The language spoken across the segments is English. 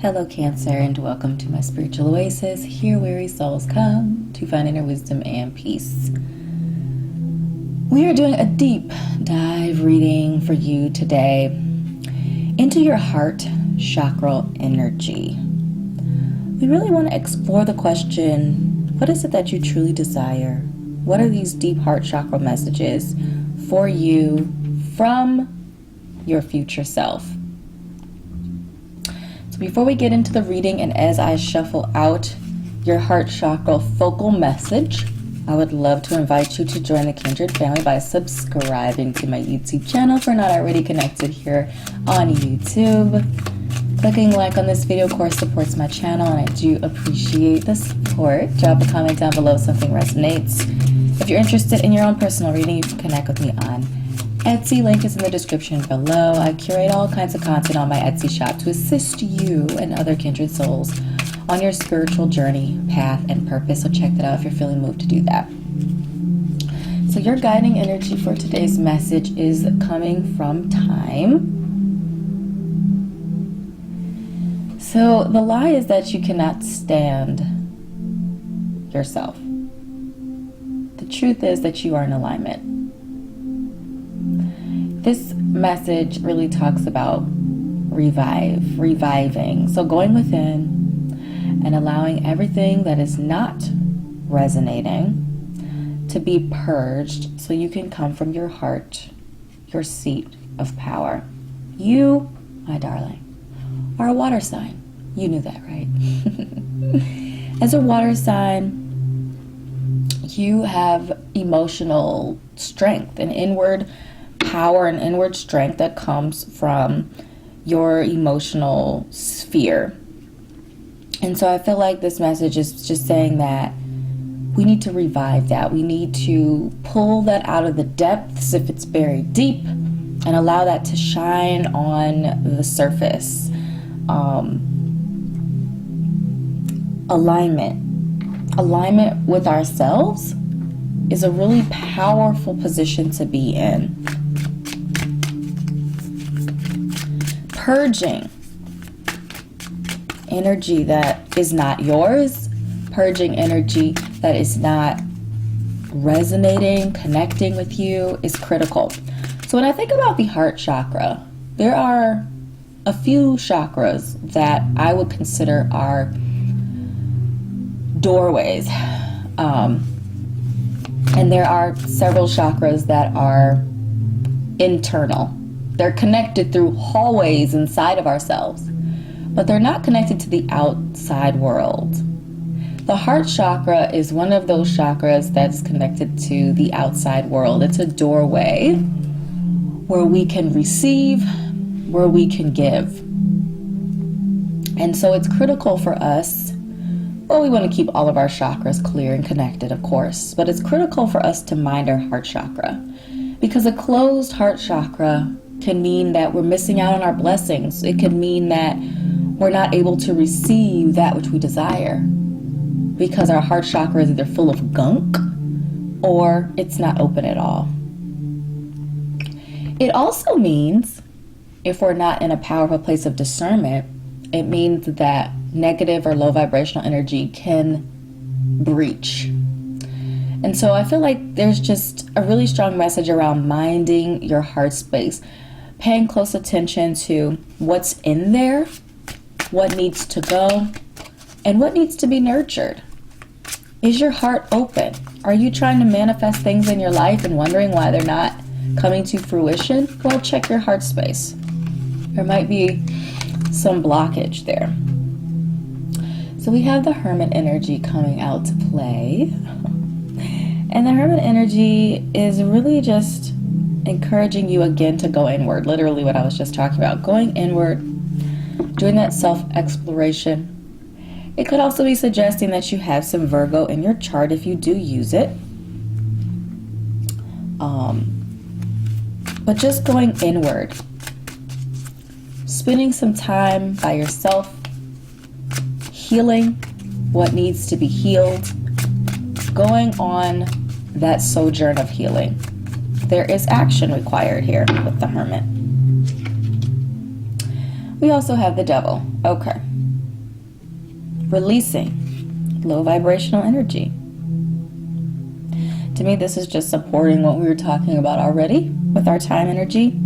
Hello Cancer, and welcome to my spiritual oasis, here weary souls come to find inner wisdom and peace. We are doing a deep dive reading for you today into your heart chakra energy. We really want to explore the question, what is it that you truly desire? What are these deep heart chakra messages for you from your future self? So before we get into the reading, and as I shuffle out your heart chakra focal message, I would love to invite you to join the Kindred family by subscribing to my YouTube channel if you're not already connected here on YouTube. Clicking like on this video, of course, supports my channel, and I do appreciate the support. Drop a comment down below if something resonates. If you're interested in your own personal reading, you can connect with me on Etsy. Link is in the description below. I curate all kinds of content on my Etsy shop to assist you and other kindred souls on your spiritual journey, path, and purpose. So check that out if you're feeling moved to do that. So your guiding energy for today's message is coming from time. So the lie is that you cannot stand yourself. The truth is that you are in alignment. This message really talks about reviving. So going within and allowing everything that is not resonating to be purged so you can come from your heart, your seat of power. You, my darling, are a water sign. You knew that, right? As a water sign, you have emotional strength and inward power and inward strength that comes from your emotional sphere. And so I feel like this message is just saying that we need to revive that. We need to pull that out of the depths if it's buried deep and allow that to shine on the surface. Alignment with ourselves is a really powerful position to be in. Purging energy that is not yours, purging energy that is not resonating, connecting with you is critical. So when I think about the heart chakra, there are a few chakras that I would consider are doorways. And there are several chakras that are internal. They're connected through hallways inside of ourselves, but they're not connected to the outside world. The heart chakra is one of those chakras that's connected to the outside world. It's a doorway where we can receive, where we can give. And so it's critical for us, well, we want to keep all of our chakras clear and connected, of course, but it's critical for us to mind our heart chakra, because a closed heart chakra can mean that we're missing out on our blessings. It can mean that we're not able to receive that which we desire because our heart chakra is either full of gunk or it's not open at all. It also means, if we're not in a powerful place of discernment, it means that negative or low vibrational energy can breach. And so I feel like there's just a really strong message around minding your heart space, paying close attention to what's in there, what needs to go, and what needs to be nurtured. Is your heart open? Are you trying to manifest things in your life and wondering why they're not coming to fruition? Well, check your heart space. There might be some blockage there. So we have the Hermit energy coming out to play. And the Hermit energy is really just encouraging you again to go inward. Literally what I was just talking about, going inward, doing that self-exploration. It could also be suggesting that you have some Virgo in your chart if you do use it. But just going inward, spending some time by yourself, healing what needs to be healed, going on that sojourn of healing. There is action required here with the Hermit. We also have the Devil. Okay. releasing low vibrational energy. To me, this is just supporting what we were talking about already with our time energy.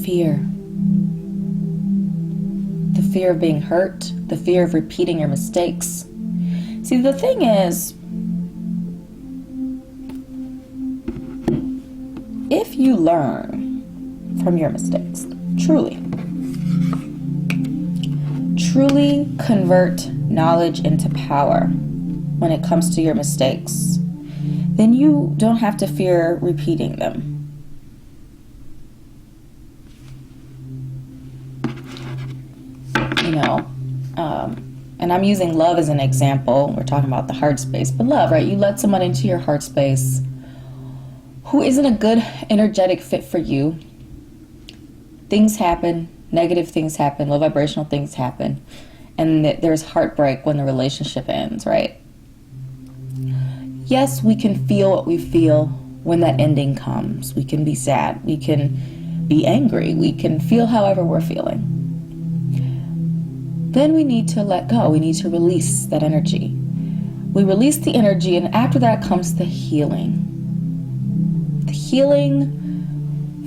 Fear. The fear of being hurt, the fear of repeating your mistakes. See, the thing is, if you learn from your mistakes, truly convert knowledge into power when it comes to your mistakes, then you don't have to fear repeating them. And I'm using love as an example. We're talking about the heart space, but love, right? You let someone into your heart space who isn't a good energetic fit for you. Things happen, negative things happen, low vibrational things happen, and there's heartbreak when the relationship ends, right? Yes, we can feel what we feel when that ending comes. We can be sad, we can be angry, we can feel however we're feeling. Then we need to let go. We need to release that energy. We release the energy, and after that comes the healing. The healing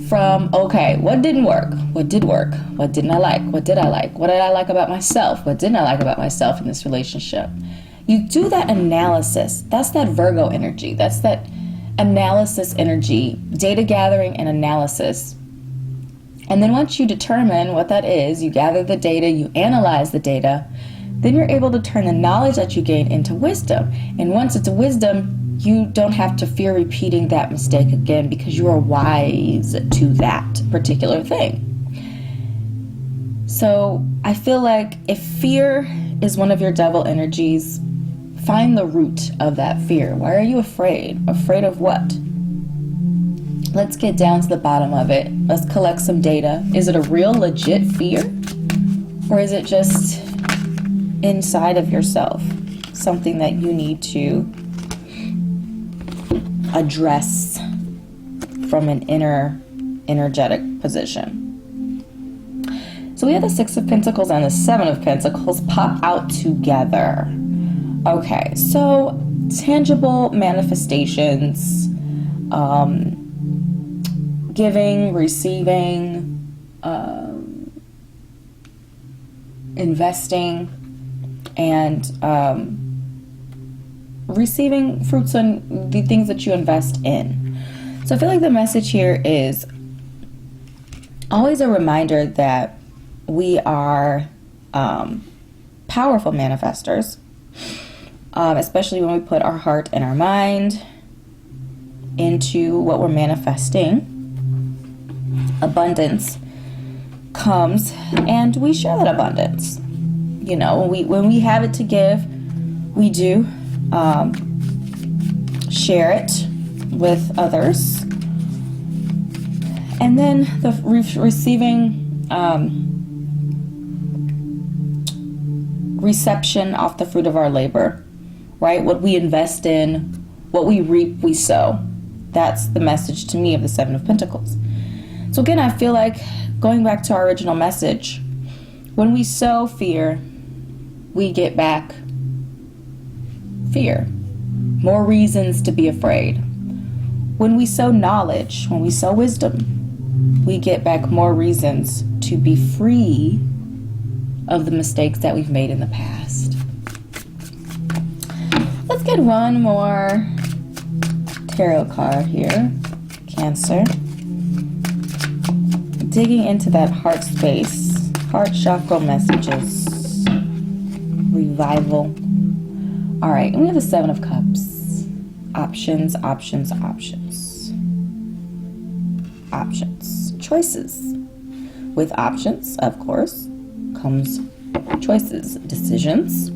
from, okay, what didn't work? What did work? What didn't I like? What did I like? What did I like about myself? What didn't I like about myself in this relationship? You do that analysis. That's that Virgo energy. That's that analysis energy, data gathering and analysis. And then once you determine what that is, you gather the data, you analyze the data, then you're able to turn the knowledge that you gain into wisdom. And once it's wisdom, you don't have to fear repeating that mistake again because you are wise to that particular thing. So I feel like if fear is one of your devil energies, find the root of that fear. Why are you afraid? Afraid of what? Let's get down to the bottom of it. Let's collect some data. Is it a real legit fear? Or is it just inside of yourself? Something that you need to address from an energetic position. So we have the Six of Pentacles and the Seven of Pentacles pop out together. Okay, so tangible manifestations, giving, receiving, investing, and receiving fruits on the things that you invest in. So I feel like the message here is always a reminder that we are powerful manifestors, especially when we put our heart and our mind into what we're manifesting. Abundance comes and we share that abundance. You know, when we have it to give, we do share it with others. And then the receiving reception off the fruit of our labor, right? What we invest in, what we reap, we sow. That's the message to me of the Seven of Pentacles. So again, I feel like going back to our original message, when we sow fear, we get back fear. More reasons to be afraid. When we sow knowledge, when we sow wisdom, we get back more reasons to be free of the mistakes that we've made in the past. Let's get one more tarot card here. Cancer. Digging into that heart space, heart chakra messages, revival. All right, and we have the Seven of Cups. Options, options, options. Options. Choices. With options, of course, comes choices, decisions.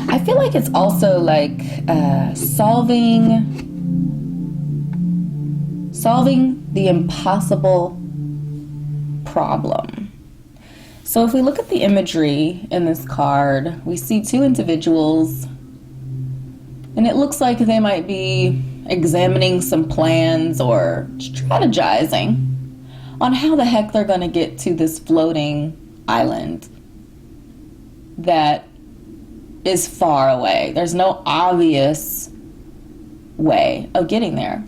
I feel like it's also like solving the impossible problem. So if we look at the imagery in this card, we see two individuals, and it looks like they might be examining some plans or strategizing on how the heck they're going to get to this floating island that is far away. There's no obvious way of getting there.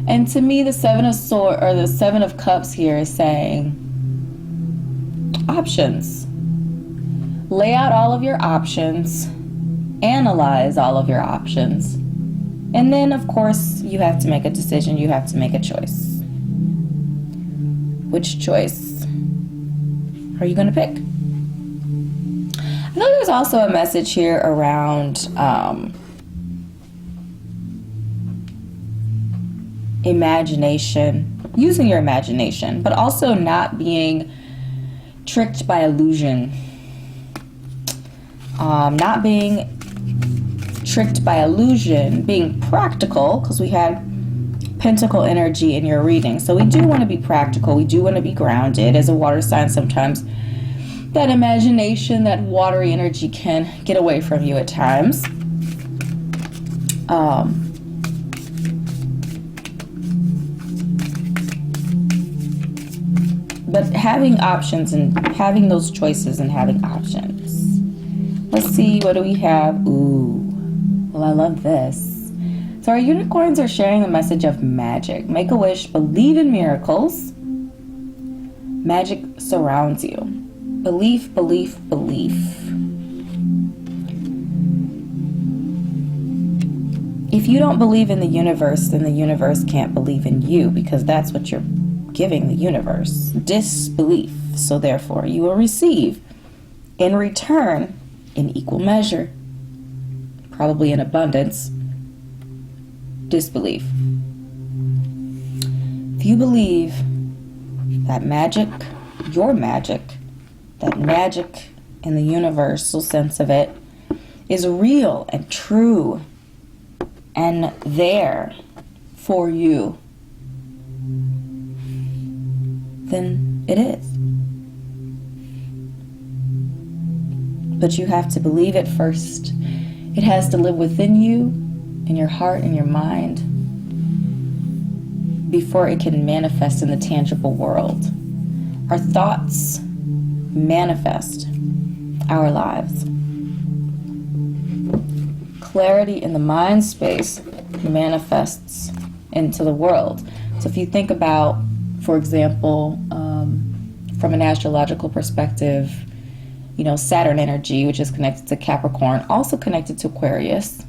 And to me, the Seven of Swords, or the Seven of Cups here, is saying options. Lay out all of your options. Analyze all of your options. And then, of course, you have to make a decision. You have to make a choice. Which choice are you going to pick? I know there's also a message here around imagination, using your imagination, but also not being tricked by illusion. Not being tricked by illusion, being practical, because we had Pentacle energy in your reading. So we do want to be practical. We do want to be grounded. As a water sign, sometimes that imagination, that watery energy can get away from you at times. But having options and having those choices and having options. Let's see, what do we have? Ooh, well, I love this. So our unicorns are sharing the message of magic. Make a wish, believe in miracles. Magic surrounds you. Belief, belief, belief. If you don't believe in the universe, then the universe can't believe in you, because that's what you're giving the universe. Disbelief. So therefore, you will receive in return in equal measure, probably in abundance, disbelief. If you believe that magic, your magic, that magic in the universal sense of it is real and true and there for you, then it is. But you have to believe it first. It has to live within you, in your heart, in your mind, before it can manifest in the tangible world. Our thoughts manifest our lives. Clarity in the mind space manifests into the world. So if you think about, for example, from an astrological perspective, you know, Saturn energy, which is connected to Capricorn, also connected to Aquarius.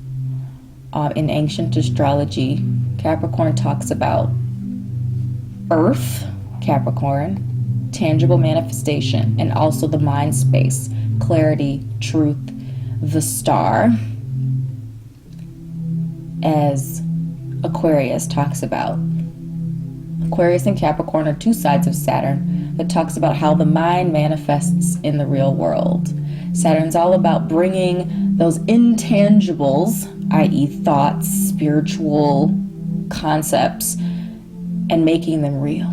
In ancient astrology, Capricorn talks about Earth, Capricorn, tangible manifestation, and also the mind space, clarity, truth, the star, as Aquarius talks about. Aquarius and Capricorn are two sides of Saturn that talks about how the mind manifests in the real world. Saturn's all about bringing those intangibles, i.e. thoughts, spiritual concepts, and making them real.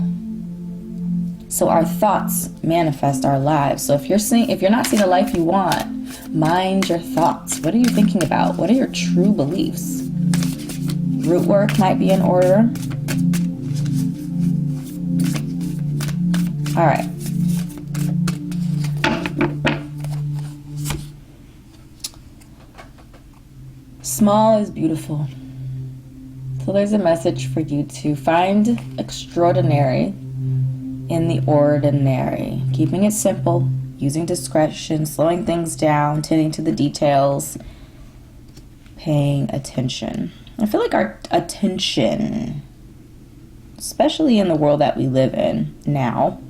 So our thoughts manifest our lives. So if you're not seeing the life you want, mind your thoughts. What are you thinking about? What are your true beliefs? Root work might be in order. All right. Small is beautiful. So there's a message for you to find extraordinary in the ordinary. Keeping it simple, using discretion, slowing things down, tending to the details, paying attention. I feel like our attention, especially in the world that we live in now,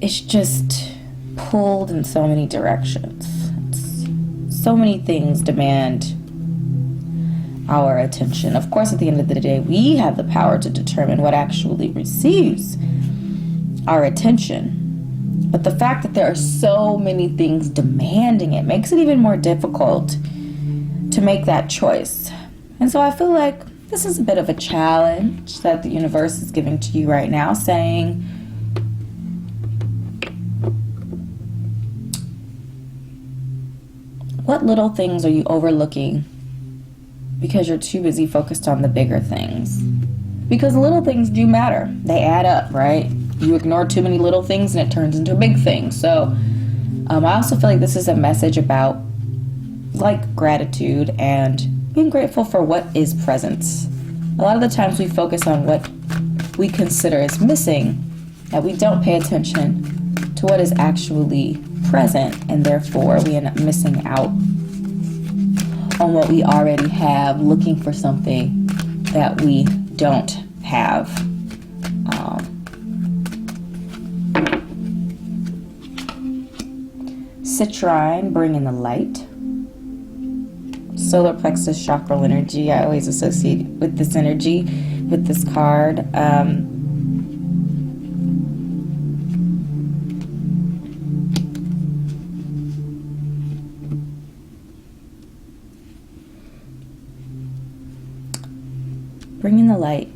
it's just pulled in so many directions. So many things demand our attention. Of course, at the end of the day, we have the power to determine what actually receives our attention. But the fact that there are so many things demanding it makes it even more difficult to make that choice. And so I feel like this is a bit of a challenge that the universe is giving to you right now, saying, what little things are you overlooking because you're too busy focused on the bigger things. Because little things do matter. They add up, right? You ignore too many little things and it turns into a big thing. So I also feel like this is a message about like gratitude and being grateful for what is present. A lot of the times we focus on what we consider is missing, that we don't pay attention to what is actually present, and therefore we end up missing out on what we already have, looking for something that we don't have. Citrine, bringing the light. Solar plexus chakra energy, I always associate with this energy, with this card. Bringing the light,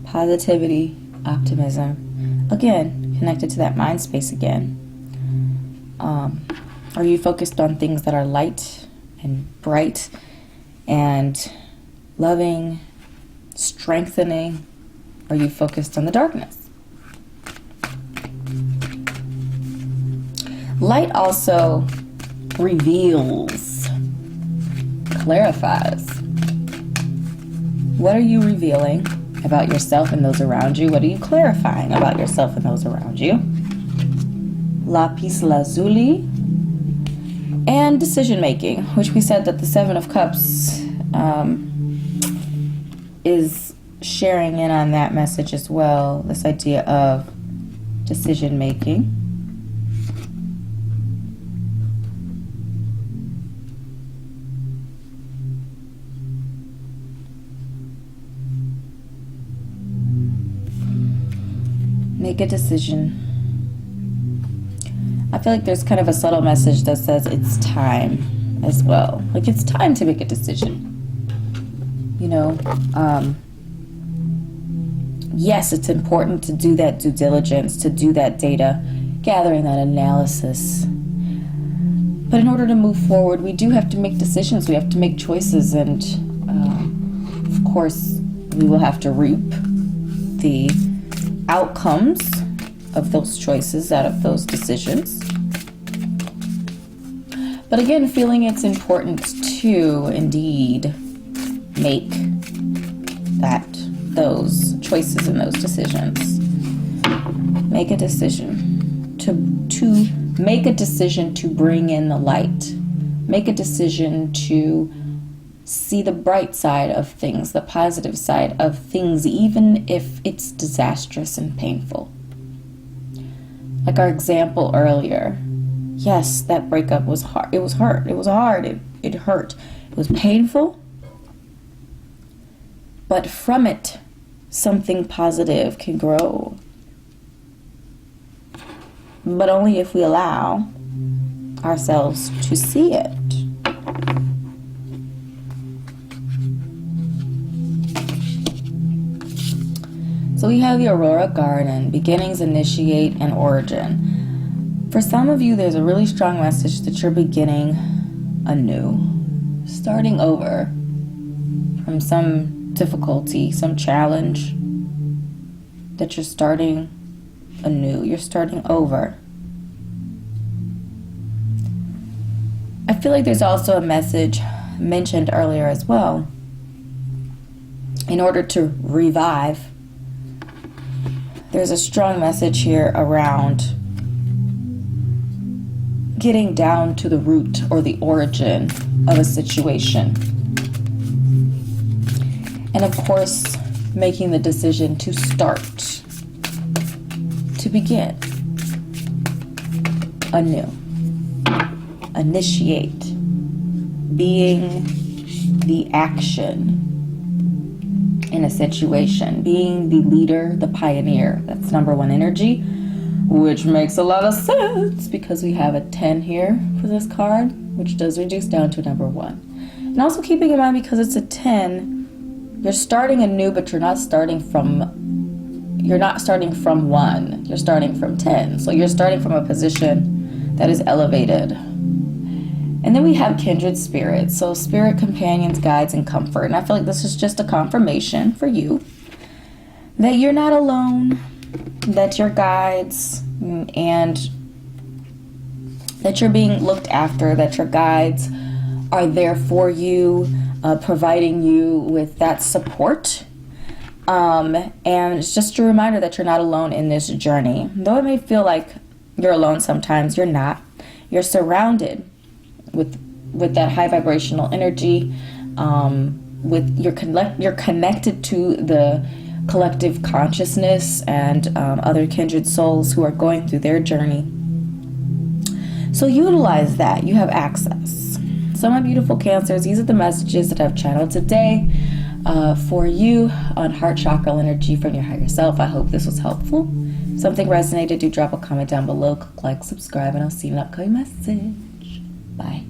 positivity, optimism. Again, connected to that mind space again. Are you focused on things that are light and bright and loving, strengthening? Are you focused on the darkness? Light also reveals, clarifies. What are you revealing about yourself and those around you? What are you clarifying about yourself and those around you? Lapis Lazuli. And decision making, which we said that the Seven of Cups is sharing in on that message as well. This idea of decision making. Make a decision. I feel like there's kind of a subtle message that says it's time as well. Like it's time to make a decision. You know, yes, it's important to do that due diligence, to do that data gathering, that analysis. But in order to move forward, we do have to make decisions. We have to make choices. And of course, we will have to reap the outcomes of those choices, out of those decisions. But again, feeling it's important to indeed make those choices and those decisions. Make a decision to make a decision to bring in the light. Make a decision to see the bright side of things, the positive side of things, even if it's disastrous and painful. Like our example earlier, yes, that breakup was hard. It was hard. It was hard. It hurt. It was painful. But from it, something positive can grow. But only if we allow ourselves to see it. So we have the Aurora Garden, beginnings, initiate, and origin. For some of you, there's a really strong message that you're beginning anew, starting over from some difficulty, some challenge, that you're starting anew, you're starting over. I feel like there's also a message mentioned earlier as well. In order to revive, there's a strong message here around getting down to the root or the origin of a situation. And of course, making the decision to start, to begin anew, initiate, being the action in a situation, being the leader, the pioneer. That's number one energy, which makes a lot of sense because we have a 10 here for this card, which does reduce down to number one. And also keeping in mind, because it's a 10, you're starting anew, but you're not starting from 1, you're starting from 10. So you're starting from a position that is elevated. And then we have kindred spirits. So spirit companions, guides, and comfort. And I feel like this is just a confirmation for you that you're not alone, that your guides and that you're being looked after, that your guides are there for you, providing you with that support. And it's just a reminder that you're not alone in this journey. Though it may feel like you're alone sometimes, you're not. You're surrounded with that high vibrational energy. You're connected to the collective consciousness and other kindred souls who are going through their journey. So utilize that. You have access. So my beautiful Cancers, these are the messages that I've channeled today for you on heart chakra energy from your higher self. I hope this was helpful. If something resonated, do drop a comment down below, click like, subscribe, and I'll see you in an upcoming message. Bye.